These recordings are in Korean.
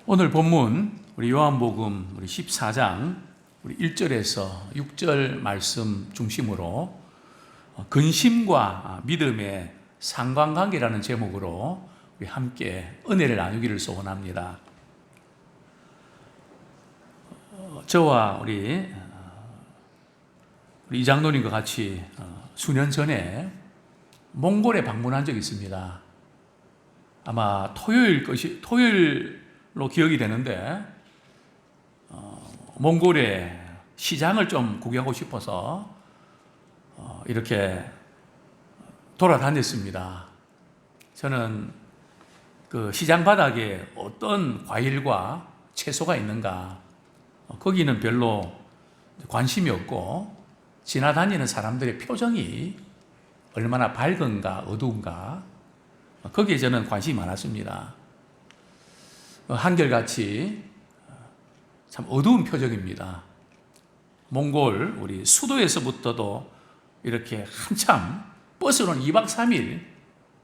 오늘 본문 우리 요한복음 우리 14장 우리 1절에서 6절 말씀 중심으로 근심과 믿음의 상관관계라는 제목으로 우리 함께 은혜를 나누기를 소원합니다. 저와 우리 이장로님과 같이 수년 전에 몽골에 방문한 적이 있습니다. 아마 토요일로 기억이 되는데 몽골의 시장을 좀 구경하고 싶어서 이렇게 돌아다녔습니다. 저는 그 시장 바닥에 어떤 과일과 채소가 있는가 거기는 별로 관심이 없고 지나다니는 사람들의 표정이 얼마나 밝은가 어두운가 거기에 저는 관심이 많았습니다. 한결같이 참 어두운 표정입니다. 몽골 우리 수도에서부터도 이렇게 한참 버스로는 2박 3일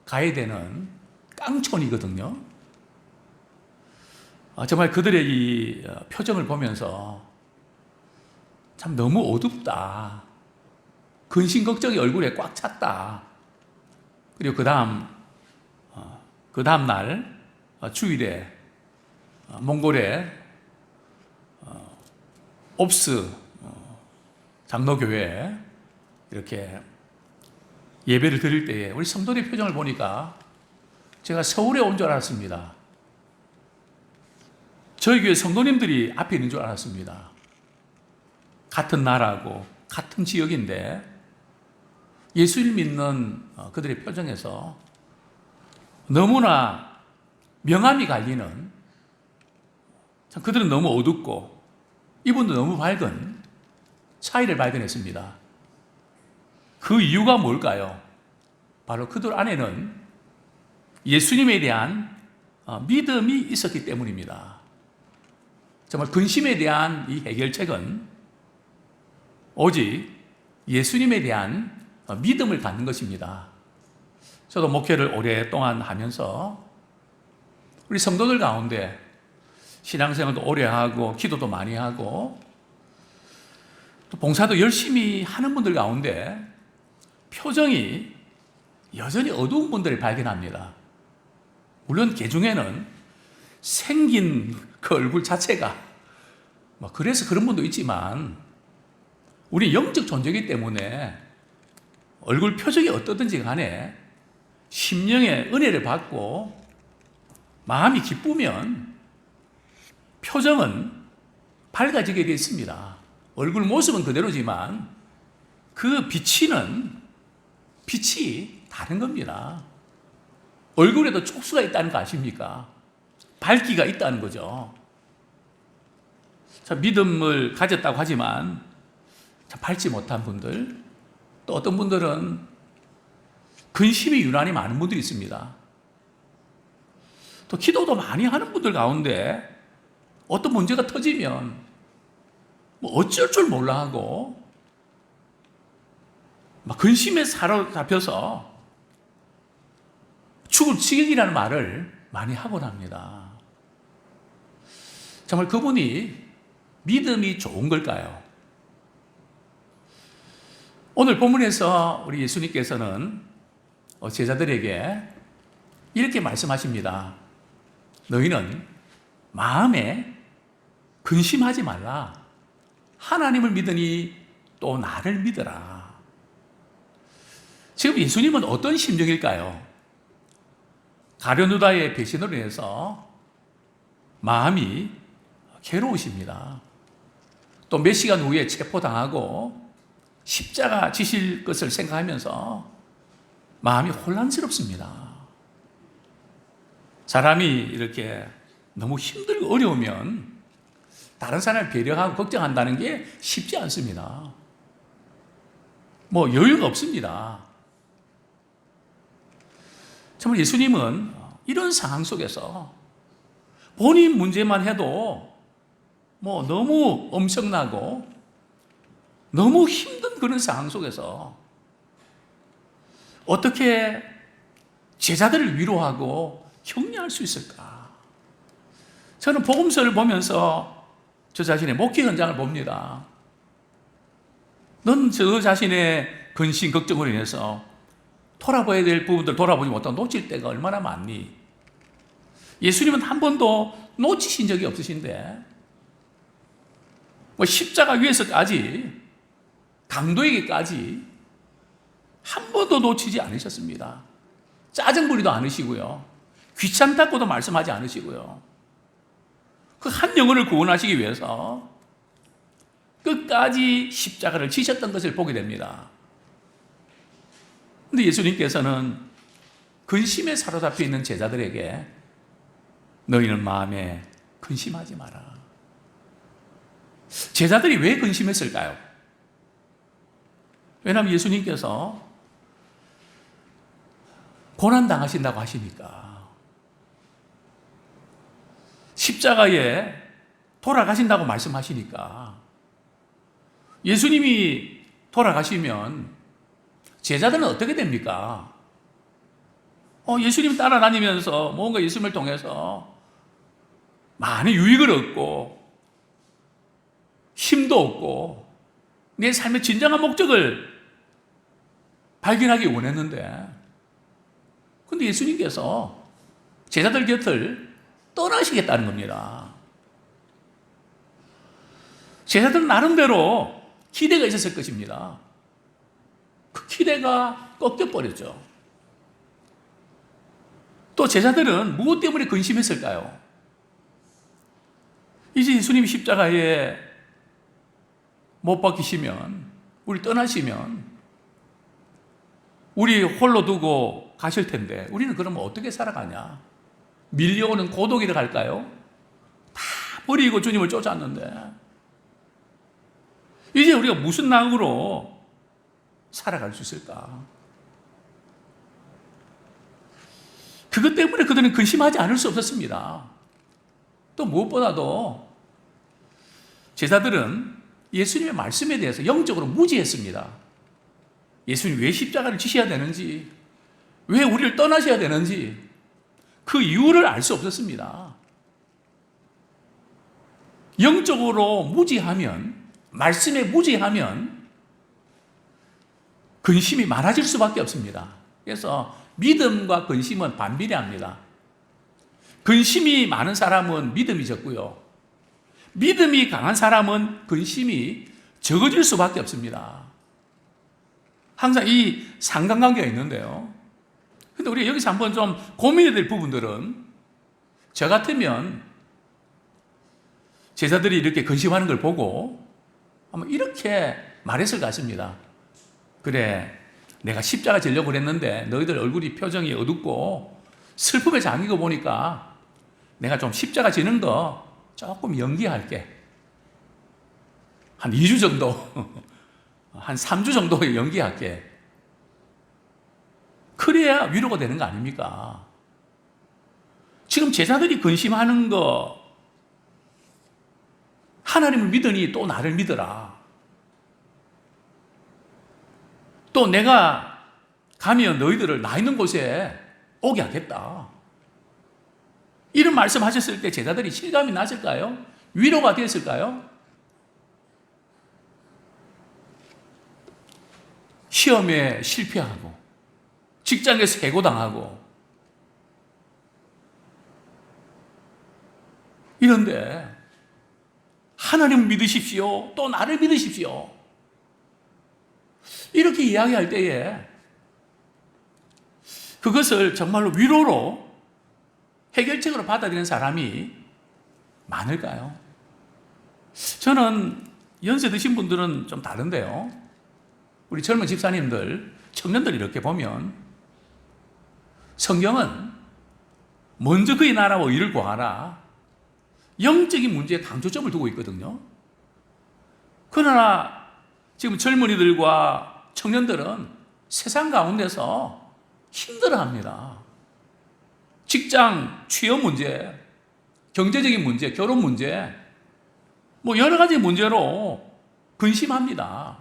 가야 되는 깡촌이거든요. 정말 그들의 이 표정을 보면서 참 너무 어둡다. 근심 걱정이 얼굴에 꽉 찼다. 그리고 그 다음 날 주일에 몽골의 옵스 장로교회에 이렇게 예배를 드릴 때에 우리 성도의 표정을 보니까 제가 서울에 온 줄 알았습니다. 저희 교회 성도님들이 앞에 있는 줄 알았습니다. 같은 나라고 같은 지역인데 예수를 믿는 그들의 표정에서 너무나 명암이 갈리는, 참 그들은 너무 어둡고 이분도 너무 밝은 차이를 발견했습니다. 그 이유가 뭘까요? 바로 그들 안에는 예수님에 대한 믿음이 있었기 때문입니다. 정말 근심에 대한 이 해결책은 오직 예수님에 대한 믿음을 갖는 것입니다. 저도 목회를 오랫동안 하면서 우리 성도들 가운데 신앙생활도 오래 하고 기도도 많이 하고 또 봉사도 열심히 하는 분들 가운데 표정이 여전히 어두운 분들을 발견합니다. 물론 그 중에는 생긴 그 얼굴 자체가 그래서 그런 분도 있지만 우리 영적 존재이기 때문에 얼굴 표정이 어떠든지 간에 심령의 은혜를 받고 마음이 기쁘면 표정은 밝아지게 되어 있습니다. 얼굴 모습은 그대로지만 그 빛이 다른 겁니다. 얼굴에도 촉수가 있다는 거 아십니까? 밝기가 있다는 거죠. 자, 믿음을 가졌다고 하지만 밝지 못한 분들, 또 어떤 분들은 근심이 유난히 많은 분들이 있습니다. 또 기도도 많이 하는 분들 가운데 어떤 문제가 터지면 어쩔 줄 몰라 하고 근심에 사로잡혀서 죽을 지경이라는 말을 많이 하곤 합니다. 정말 그분이 믿음이 좋은 걸까요? 오늘 본문에서 우리 예수님께서는 제자들에게 이렇게 말씀하십니다. 너희는 마음에 근심하지 말라. 하나님을 믿으니 또 나를 믿으라. 지금 예수님은 어떤 심정일까요? 가룟유다의 배신으로 인해서 마음이 괴로우십니다. 또 몇 시간 후에 체포당하고 십자가 지실 것을 생각하면서 마음이 혼란스럽습니다. 사람이 이렇게 너무 힘들고 어려우면 다른 사람을 배려하고 걱정한다는 게 쉽지 않습니다. 여유가 없습니다. 정말 예수님은 이런 상황 속에서 본인 문제만 해도 너무 엄청나고 너무 힘든 그런 상황 속에서 어떻게 제자들을 위로하고 격려할 수 있을까? 저는 복음서를 보면서 저 자신의 목회 현장을 봅니다. 넌 저 자신의 근심, 걱정으로 인해서 돌아봐야 될 부분들 돌아보지 못하고 놓칠 때가 얼마나 많니? 예수님은 한 번도 놓치신 적이 없으신데 뭐 십자가 위에서까지 강도에게까지 한 번도 놓치지 않으셨습니다. 짜증 부리도 않으시고요. 귀찮다고도 말씀하지 않으시고요. 그 한 영혼을 구원하시기 위해서 끝까지 십자가를 지셨던 것을 보게 됩니다. 그런데 예수님께서는 근심에 사로잡혀 있는 제자들에게 너희는 마음에 근심하지 마라. 제자들이 왜 근심했을까요? 왜냐하면 예수님께서 고난당하신다고 하시니까, 십자가에 돌아가신다고 말씀하시니까, 예수님이 돌아가시면 제자들은 어떻게 됩니까? 예수님 따라다니면서 뭔가 예수님을 통해서 많은 유익을 얻고 힘도 얻고 내 삶의 진정한 목적을 발견하기 원했는데, 근데 예수님께서 제자들 곁을 떠나시겠다는 겁니다. 제자들은 나름대로 기대가 있었을 것입니다. 그 기대가 꺾여버렸죠. 또 제자들은 무엇 때문에 근심했을까요? 이제 예수님이 십자가에 못 박히시면, 우리 떠나시면 우리 홀로 두고 가실 텐데 우리는 그러면 어떻게 살아가냐? 밀려오는 고독이라 할까요? 다 버리고 주님을 쫓았는데 이제 우리가 무슨 낙으로 살아갈 수 있을까? 그것 때문에 그들은 근심하지 않을 수 없었습니다. 또 무엇보다도 제자들은 예수님의 말씀에 대해서 영적으로 무지했습니다. 예수님 왜 십자가를 지셔야 되는지, 왜 우리를 떠나셔야 되는지 그 이유를 알 수 없었습니다. 영적으로 무지하면, 말씀에 무지하면 근심이 많아질 수밖에 없습니다. 그래서 믿음과 근심은 반비례합니다. 근심이 많은 사람은 믿음이 적고요, 믿음이 강한 사람은 근심이 적어질 수밖에 없습니다. 항상 이 상관관계가 있는데요. 근데 우리 여기서 한번 좀 고민해야 될 부분들은, 저 같으면 제자들이 이렇게 근심하는 걸 보고 아마 이렇게 말했을 것 같습니다. 그래, 내가 십자가 지려고 그랬는데 너희들 얼굴이 표정이 어둡고 슬픔에 잠기고 보니까 내가 좀 십자가 지는 거 조금 연기할게. 한 2주 정도, 한 3주 정도 연기할게. 그래야 위로가 되는 거 아닙니까? 지금 제자들이 근심하는 거, 하나님을 믿으니 또 나를 믿어라. 또 내가 가면 너희들을 나 있는 곳에 오게 하겠다. 이런 말씀하셨을 때 제자들이 실감이 났을까요? 위로가 됐을까요? 시험에 실패하고 직장에서 해고당하고 이런데 하나님을 믿으십시오, 또 나를 믿으십시오, 이렇게 이야기할 때에 그것을 정말로 위로로 해결책으로 받아들이는 사람이 많을까요? 저는 연세 드신 분들은 좀 다른데요, 우리 젊은 집사님들, 청년들 이렇게 보면 성경은 먼저 그의 나라와 의를 구하라, 영적인 문제에 강조점을 두고 있거든요. 그러나 지금 젊은이들과 청년들은 세상 가운데서 힘들어합니다. 직장, 취업 문제, 경제적인 문제, 결혼 문제, 뭐 여러 가지 문제로 근심합니다.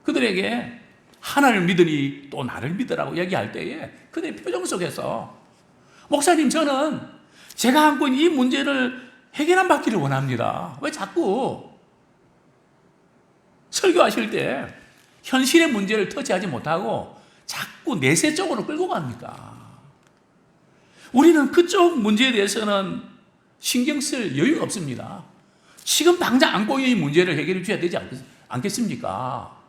그들에게 하나님을 믿으니 또 나를 믿으라고 얘기할 때에 그들의 표정 속에서 목사님, 저는 제가 안고 있는 이 문제를 해결 안 받기를 원합니다. 왜 자꾸 설교하실 때 현실의 문제를 터치하지 못하고 자꾸 내세 쪽으로 끌고 갑니까? 우리는 그쪽 문제에 대해서는 신경 쓸 여유가 없습니다. 지금 당장 안고 있는 이 문제를 해결해 주셔야 되지 않겠습니까?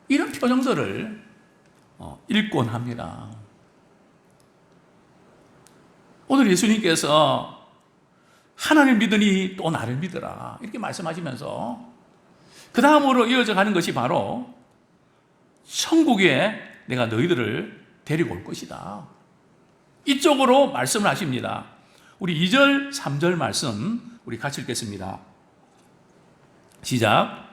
이런 표정들을 읽곤 합니다. 오늘 예수님께서 하나님을 믿으니 또 나를 믿으라 이렇게 말씀하시면서 그 다음으로 이어져 가는 것이 바로 천국에 내가 너희들을 데리고 올 것이다. 이쪽으로 말씀을 하십니다. 우리 2절, 3절 말씀 우리 같이 읽겠습니다. 시작.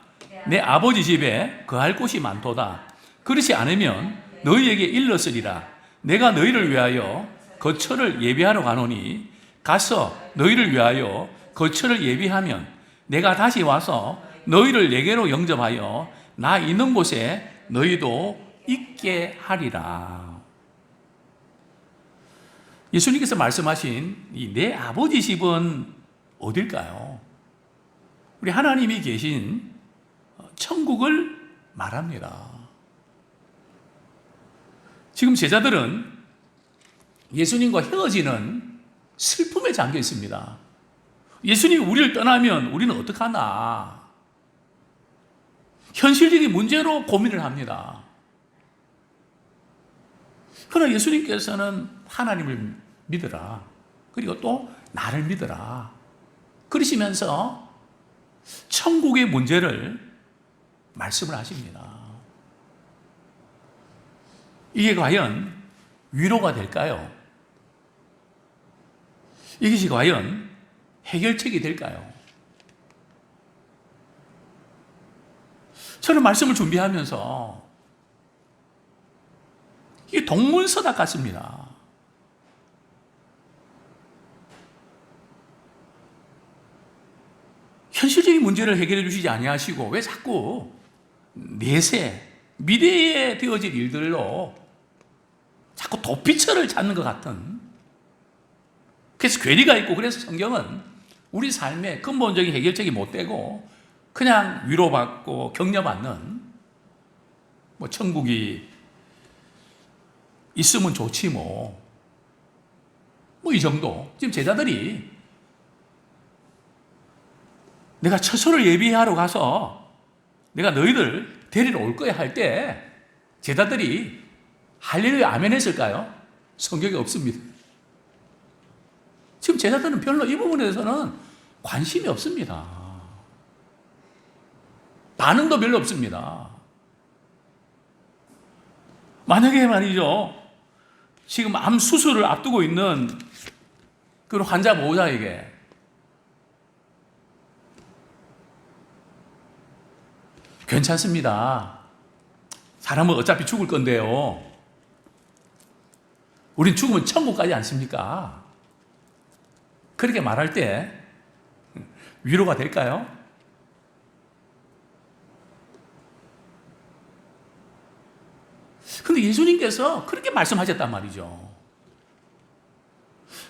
내 아버지 집에 거할 곳이 많도다. 그렇지 않으면 너희에게 일렀으리라. 내가 너희를 위하여 거처를 예비하러 가노니 가서 너희를 위하여 거처를 예비하면 내가 다시 와서 너희를 내게로 영접하여 나 있는 곳에 너희도 있게 하리라. 예수님께서 말씀하신 이 내 아버지 집은 어딜까요? 우리 하나님이 계신 천국을 말합니다. 지금 제자들은 예수님과 헤어지는 슬픔에 잠겨 있습니다. 예수님이 우리를 떠나면 우리는 어떡하나? 현실적인 문제로 고민을 합니다. 그러나 예수님께서는 하나님을 믿으라. 그리고 또 나를 믿으라. 그러시면서 천국의 문제를 말씀을 하십니다. 이게 과연 위로가 될까요? 이것이 과연 해결책이 될까요? 저는 말씀을 준비하면서 이게 동문서답 같습니다. 현실적인 문제를 해결해 주시지 아니하시고 왜 자꾸 내세, 미래에 되어질 일들로 자꾸 도피처를 찾는 것 같은, 그래서 괴리가 있고, 그래서 성경은 우리 삶에 근본적인 해결책이 못 되고 그냥 위로받고 격려받는, 뭐 천국이 있으면 좋지 뭐 이 정도. 지금 제자들이 내가 처소를 예비하러 가서 내가 너희들 데리러 올 거야 할 때 제자들이 할렐루야 아멘 했을까요? 성경에 없습니다. 지금 제자들은 별로 이 부분에 대해서는 관심이 없습니다. 반응도 별로 없습니다. 만약에 말이죠, 지금 암 수술을 앞두고 있는 그런 환자 보호자에게 괜찮습니다. 사람은 어차피 죽을 건데요. 우린 죽으면 천국 가지 않습니까? 그렇게 말할 때 위로가 될까요? 근데 예수님께서 그렇게 말씀하셨단 말이죠.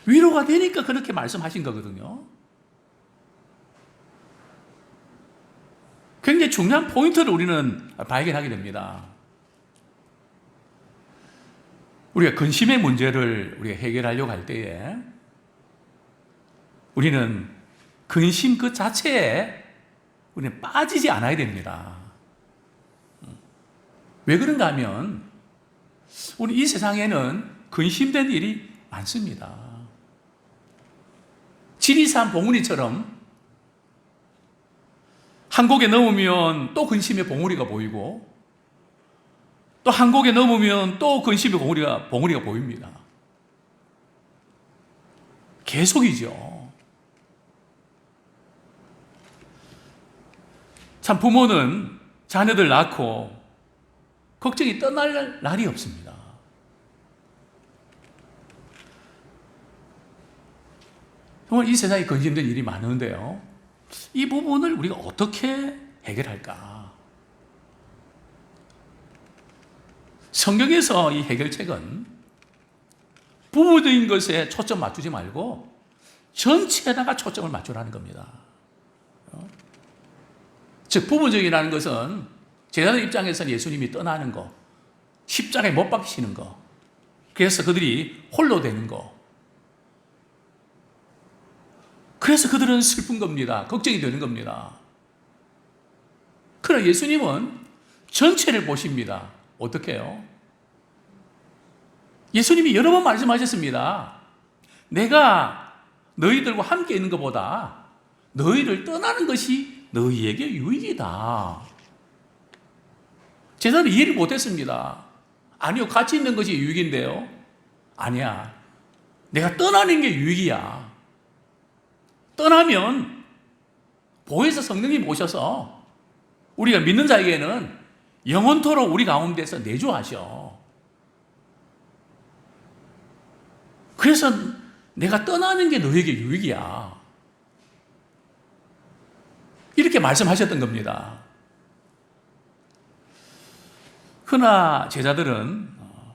위로가 되니까 그렇게 말씀하신 거거든요. 굉장히 중요한 포인트를 우리는 발견하게 됩니다. 우리가 근심의 문제를 우리가 해결하려고 할 때에 우리는 근심 그 자체에 우리는 빠지지 않아야 됩니다. 왜 그런가 하면 우리 이 세상에는 근심된 일이 많습니다. 지리산 봉우리처럼 한 곡에 넘으면 또 근심의 봉우리가 보이고 또 한 곡에 넘으면 또 근심의 봉우리가 보입니다. 계속이죠. 참 부모는 자녀들 낳고 걱정이 떠날 날이 없습니다. 정말 이 세상에 근심된 일이 많은데요. 이 부분을 우리가 어떻게 해결할까? 성경에서 이 해결책은 부부적인 것에 초점 맞추지 말고 전체에다가 초점을 맞추라는 겁니다. 즉 부부적이라는 것은 제자들 입장에서는 예수님이 떠나는 거, 십자가에 못 박히시는 거, 그래서 그들이 홀로 되는 거, 그래서 그들은 슬픈 겁니다. 걱정이 되는 겁니다. 그러나 예수님은 전체를 보십니다. 어떻게 해요? 예수님이 여러 번 말씀하셨습니다. 내가 너희들과 함께 있는 것보다 너희를 떠나는 것이 너희에게 유익이다. 제자들이 이해를 못했습니다. 아니요, 같이 있는 것이 유익인데요. 아니야, 내가 떠나는 게 유익이야. 떠나면 보혜사 성령님 오셔서 우리가 믿는 자에게는 영원토록 우리 가운데서 내주하셔. 그래서 내가 떠나는 게 너에게 유익이야. 이렇게 말씀하셨던 겁니다. 그러나 제자들은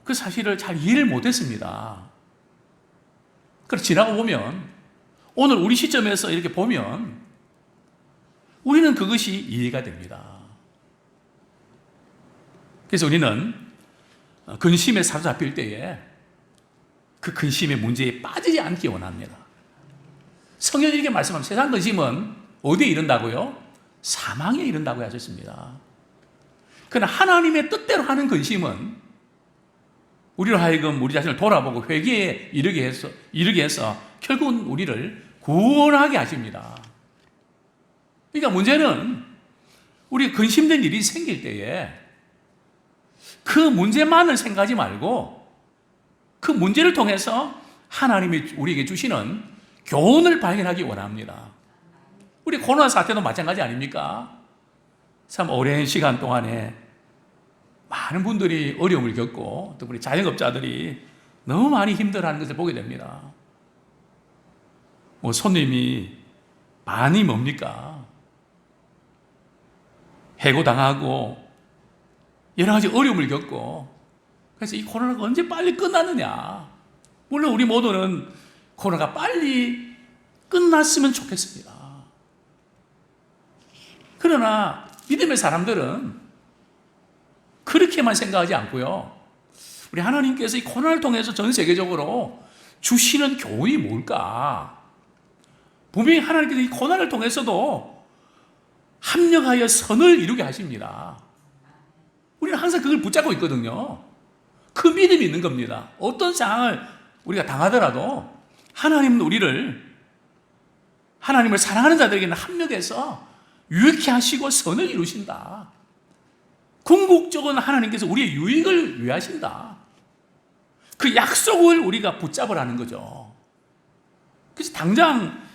그 사실을 잘 이해를 못했습니다. 그래서 지나고 보면, 오늘 우리 시점에서 이렇게 보면 우리는 그것이 이해가 됩니다. 그래서 우리는 근심에 사로잡힐 때에 그 근심의 문제에 빠지지 않기 원합니다. 성경이 이렇게 말씀합니다. 세상 근심은 어디에 이른다고요? 사망에 이른다고 하셨습니다. 그러나 하나님의 뜻대로 하는 근심은 우리로 하여금 우리 자신을 돌아보고 회개에 이르게 해서 결국은 우리를 구원하게 하십니다. 그러니까 문제는 우리 근심된 일이 생길 때에 그 문제만을 생각하지 말고 그 문제를 통해서 하나님이 우리에게 주시는 교훈을 발견하기 원합니다. 우리 코로나 사태도 마찬가지 아닙니까? 참 오랜 시간 동안에 많은 분들이 어려움을 겪고 또 우리 자영업자들이 너무 많이 힘들어하는 것을 보게 됩니다. 뭐 손님이 많이 뭡니까? 해고당하고 여러 가지 어려움을 겪고, 그래서 이 코로나가 언제 빨리 끝나느냐. 물론 우리 모두는 코로나가 빨리 끝났으면 좋겠습니다. 그러나 믿음의 사람들은 그렇게만 생각하지 않고요, 우리 하나님께서 이 코로나를 통해서 전 세계적으로 주시는 교훈이 뭘까? 분명히 하나님께서 이 고난을 통해서도 합력하여 선을 이루게 하십니다. 우리는 항상 그걸 붙잡고 있거든요. 그 믿음이 있는 겁니다. 어떤 상황을 우리가 당하더라도 하나님은 하나님을 사랑하는 자들에게는 합력해서 유익케 하시고 선을 이루신다. 궁극적으로 하나님께서 우리의 유익을 위하신다. 그 약속을 우리가 붙잡으라는 거죠. 그래서 당장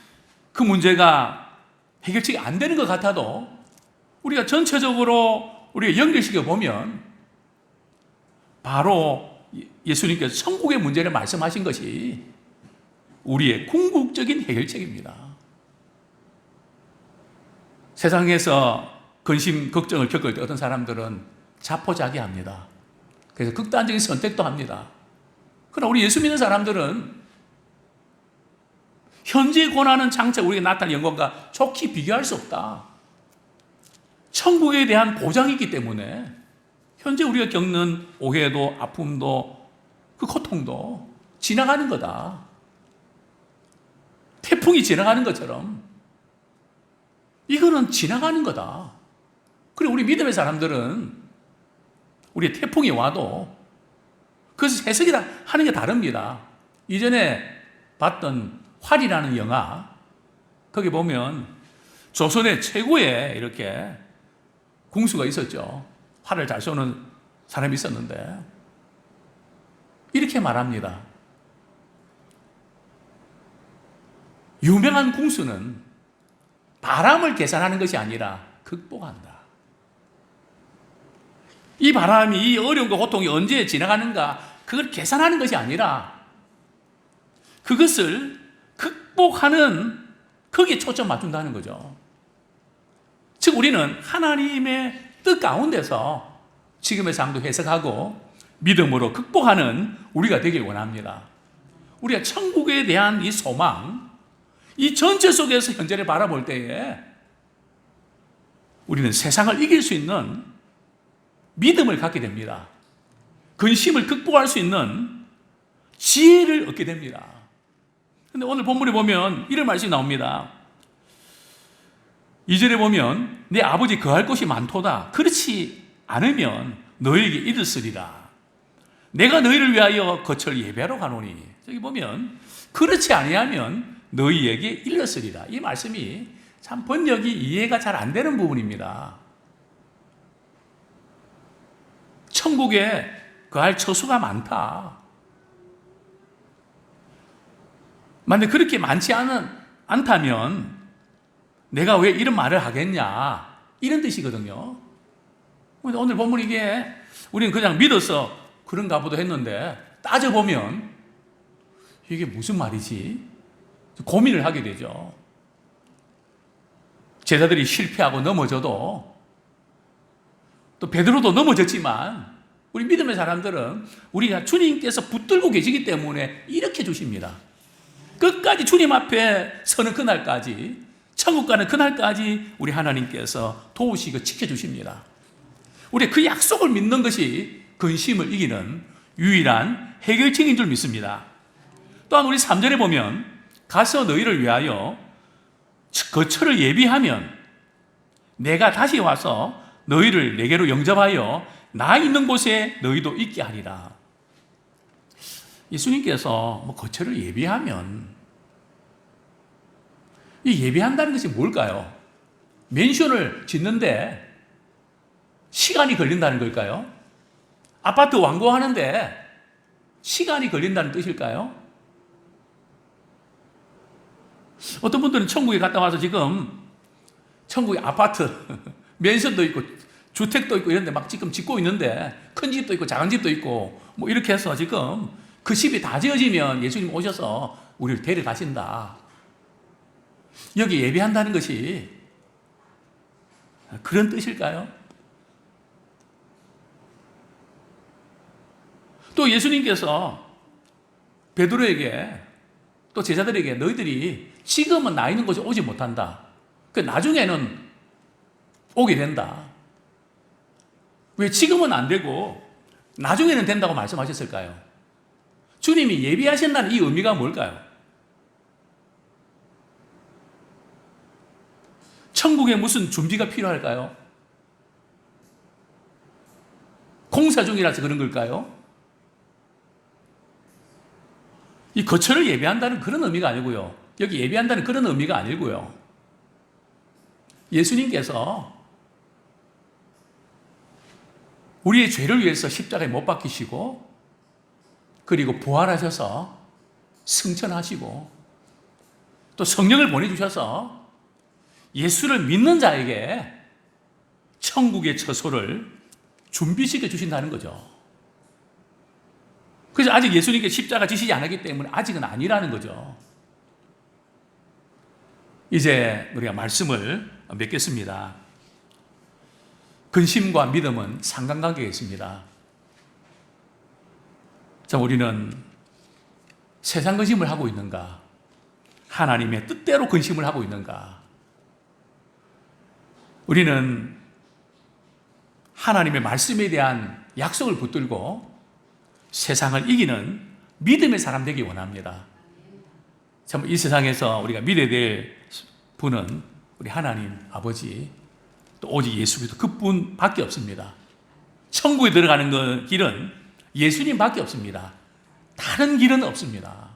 그 문제가 해결책이 안 되는 것 같아도 우리가 전체적으로 우리가 연결시켜 보면 바로 예수님께서 천국의 문제를 말씀하신 것이 우리의 궁극적인 해결책입니다. 세상에서 근심, 걱정을 겪을 때 어떤 사람들은 자포자기합니다. 그래서 극단적인 선택도 합니다. 그러나 우리 예수 믿는 사람들은 현재 고난은 장차 우리에게 나타날 영광과 좋게 비교할 수 없다. 천국에 대한 보장이 있기 때문에 현재 우리가 겪는 오해도 아픔도 그 고통도 지나가는 거다. 태풍이 지나가는 것처럼 이거는 지나가는 거다. 그리고 우리 믿음의 사람들은 우리 태풍이 와도 그것을 해석이 하는 게 다릅니다. 이전에 봤던 활이라는 영화, 거기 보면 조선의 최고의 이렇게 궁수가 있었죠. 활을 잘 쏘는 사람이 있었는데 이렇게 말합니다. 유명한 궁수는 바람을 계산하는 것이 아니라 극복한다. 이 바람이, 이 어려움과 고통이 언제 지나가는가, 그걸 계산하는 것이 아니라 그것을 극복하는, 거기에 초점 맞춘다는 거죠. 즉 우리는 하나님의 뜻 가운데서 지금의 상황도 해석하고 믿음으로 극복하는 우리가 되길 원합니다. 우리가 천국에 대한 이 소망, 이 전체 속에서 현재를 바라볼 때에 우리는 세상을 이길 수 있는 믿음을 갖게 됩니다. 근심을 극복할 수 있는 지혜를 얻게 됩니다. 그런데 오늘 본문에 보면 이런 말씀이 나옵니다. 2절에 보면 내 아버지 거할 곳이 많도다. 그렇지 않으면 너희에게 이르으리라. 내가 너희를 위하여 거처를 예배하러 가노니. 저기 보면 그렇지 아니하면 너희에게 이르으리라. 이 말씀이 참 번역이 이해가 잘 안 되는 부분입니다. 천국에 거할 처수가 많다. 만약 그렇게 많지 않다면 내가 왜 이런 말을 하겠냐, 이런 뜻이거든요. 오늘 본문 이게 우리는 그냥 믿어서 그런가 보다 했는데 따져보면 이게 무슨 말이지? 고민을 하게 되죠. 제자들이 실패하고 넘어져도, 또 베드로도 넘어졌지만 우리 믿음의 사람들은 우리가 주님께서 붙들고 계시기 때문에 이렇게 주십니다. 끝까지 주님 앞에 서는 그날까지, 천국 가는 그날까지 우리 하나님께서 도우시고 지켜주십니다. 우리 그 약속을 믿는 것이 근심을 이기는 유일한 해결책인 줄 믿습니다. 또한 우리 3절에 보면 가서 너희를 위하여 거처를 예비하면 내가 다시 와서 너희를 내게로 영접하여 나 있는 곳에 너희도 있게 하리라. 예수님께서 거처를 예비하면, 이 예비한다는 것이 뭘까요? 맨션을 짓는데 시간이 걸린다는 걸까요? 아파트 완공하는데 시간이 걸린다는 뜻일까요? 어떤 분들은 천국에 갔다 와서 지금 천국에 아파트, 맨션도 있고 주택도 있고 이런데 막 지금 짓고 있는데, 큰 집도 있고 작은 집도 있고 뭐 이렇게 해서 지금 그 집이 다 지어지면 예수님 오셔서 우리를 데려가신다. 여기 예배한다는 것이 그런 뜻일까요? 또 예수님께서 베드로에게, 또 제자들에게 너희들이 지금은 나 있는 곳에 오지 못한다. 나중에는 오게 된다. 왜 지금은 안 되고 나중에는 된다고 말씀하셨을까요? 주님이 예비하신다는 이 의미가 뭘까요? 천국에 무슨 준비가 필요할까요? 공사 중이라서 그런 걸까요? 이 거처를 예배한다는 그런 의미가 아니고요. 여기 예배한다는 그런 의미가 아니고요. 예수님께서 우리의 죄를 위해서 십자가에 못 박히시고, 그리고 부활하셔서 승천하시고, 또 성령을 보내주셔서 예수를 믿는 자에게 천국의 처소를 준비시켜 주신다는 거죠. 그래서 아직 예수님께 십자가 지시지 않았기 때문에 아직은 아니라는 거죠. 이제 우리가 말씀을 맺겠습니다. 근심과 믿음은 상관관계가 있습니다. 자, 우리는 세상 근심을 하고 있는가? 하나님의 뜻대로 근심을 하고 있는가? 우리는 하나님의 말씀에 대한 약속을 붙들고 세상을 이기는 믿음의 사람 되기 원합니다. 참, 이 세상에서 우리가 믿어야 될 분은 우리 하나님 아버지, 또 오직 예수 그리스도 그분밖에 없습니다. 천국에 들어가는 그 길은 예수님밖에 없습니다. 다른 길은 없습니다.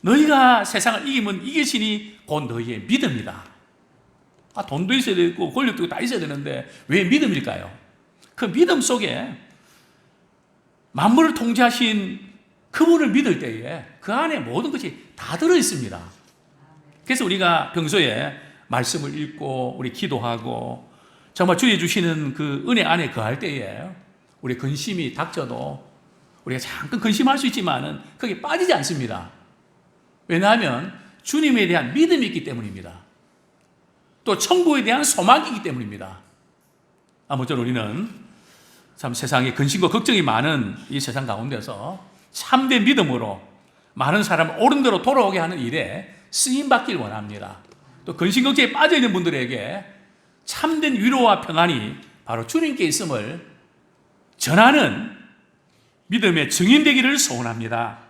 너희가 세상을 이기면 이기시니 곧 너희의 믿음이다. 돈도 있어야 되고 권력도 다 있어야 되는데 왜 믿음일까요? 그 믿음 속에 만물을 통제하신 그분을 믿을 때에 그 안에 모든 것이 다 들어있습니다. 그래서 우리가 평소에 말씀을 읽고 우리 기도하고 정말 주의 주시는 그 은혜 안에 거할 때에 우리 근심이 닥쳐도 우리가 잠깐 근심할 수 있지만은 거기에 빠지지 않습니다. 왜냐하면 주님에 대한 믿음이 있기 때문입니다. 또 천국에 대한 소망이 있기 때문입니다. 아무쪼록 우리는 참 세상에 근심과 걱정이 많은 이 세상 가운데서 참된 믿음으로 많은 사람을 옳은 대로 돌아오게 하는 일에 쓰임받길 원합니다. 또 근심걱정에 빠져있는 분들에게 참된 위로와 평안이 바로 주님께 있음을 전하는 믿음의 증인 되기를 소원합니다.